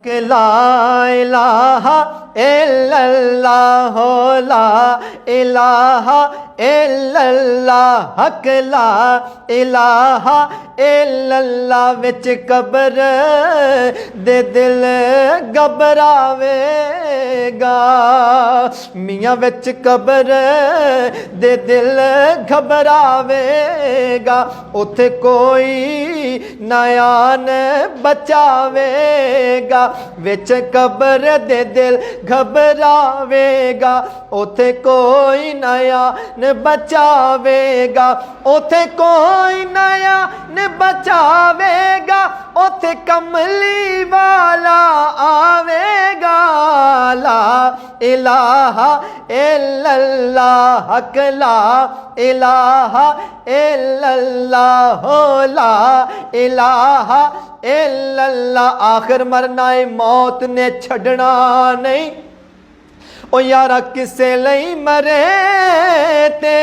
کہ لا الہ الا اللہ لا الہ الا اللہ حق لا الہ الا اللہ وچ قبر دے دل گھبراوے گا میاں وچ قبر دے دل گھبراوے گا اوتھے کوئی نیان بچاوے گا وچ قبر دے دل گھبراوے گا اوتھے کوئی نیان بچاوے گا اوتھے کوئی نیان بچاوے گا اوتھے کملی والا آوے گا لا الہ الا اللہ حق لا الہ الا اللہ لا الہ الا اللہ آخر مرنا ہے موت نے چھڑنا نہیں او یارا کسے لئی مرے تے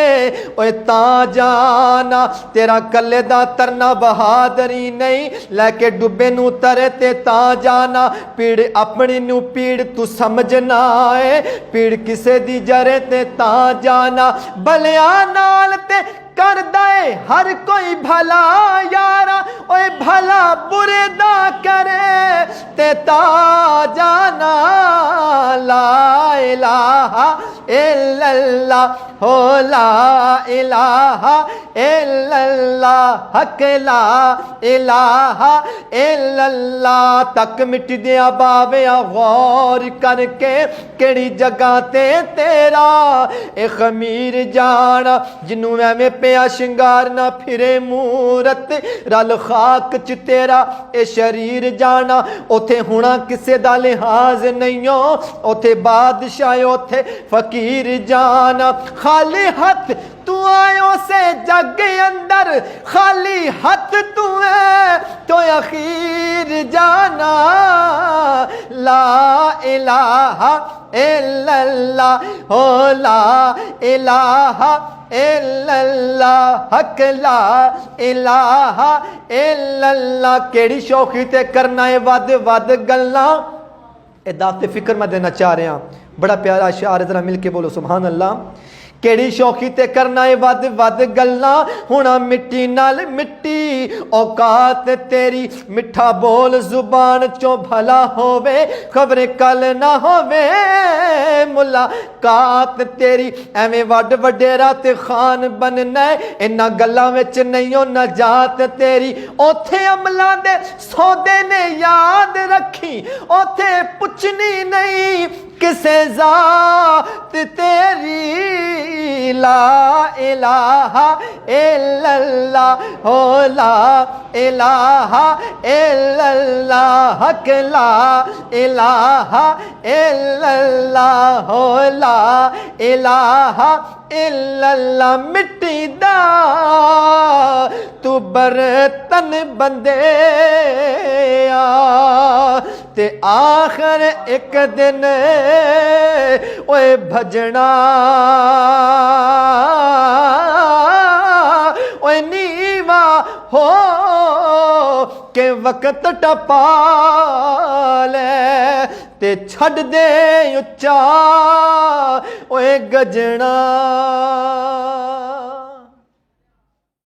اوے تاں جانا تیرا کلے دا ترنا بہادری نہیں لے کے ڈبے نو ترے تے تاں جانا پیڑ اپنی نو پیڑ تو سمجھنا ہے پیڑ کسے دی جرے تے تاں جانا بلیاں نال تے کر دے ہر کوئی بھلا یارا اوے بھلا برے دا کرے تے تا جانا لا الہ الا اللہ ہو لا الہ الا اللہ حق لا الہ الا اللہ تک مٹ دیا باویا غور کر کے کیڑی جگہ تے تیرا اے خمیر جانا جنوں میں پیا شنگار نہ پھرے مورت رل خاک چ تیرا اے شریر جانا اوتھے ہونا کسے دا لحاظ نہیں ہو اوتھے بادشاہ اوتھے فقیر جانا خالی ہاتھ تو آئیو سے جگ اندر خالی ہاتھ تو ہے تو اخیر جانا لا الہ الا اللہ ہو لا الہ الا اللہ حق لا الہ الا اللہ کیڑی شوخی تے کرنا ہے ود ود گلاں اے دعوت فکر میں دینا چاہ رہے ہیں بڑا پیارا اشعار ذرا مل کے بولو سبحان اللہ کیڑی شوخی تے کرنا ہے ود ود گلاں ہونا مٹی نال مٹی اوقات تیری مٹھا بول زبان چوں بھلا ہووے خبر کل نہ ہووے ملاقات تیری ایویں وڈ وڈیرا تے خان بننا ہے انہاں گلاں وچ نہیں ہو نجات تیری اوتھے عملاں دے سودے نے یاد رکھی اوتھے پچھنی نہیں کسے ذات تیری لا الہ الا اللہ ہو لا الہ الا اللہ حق لا الہ الا اللہ ہو لا الہ الا اللہ مٹی دا تو برتن بندے تے آخر ایک دن اوے بھجنا اوے نیوا ہو کہ وقت ٹپا لے تے چھڑ دے اچا اوے گجنا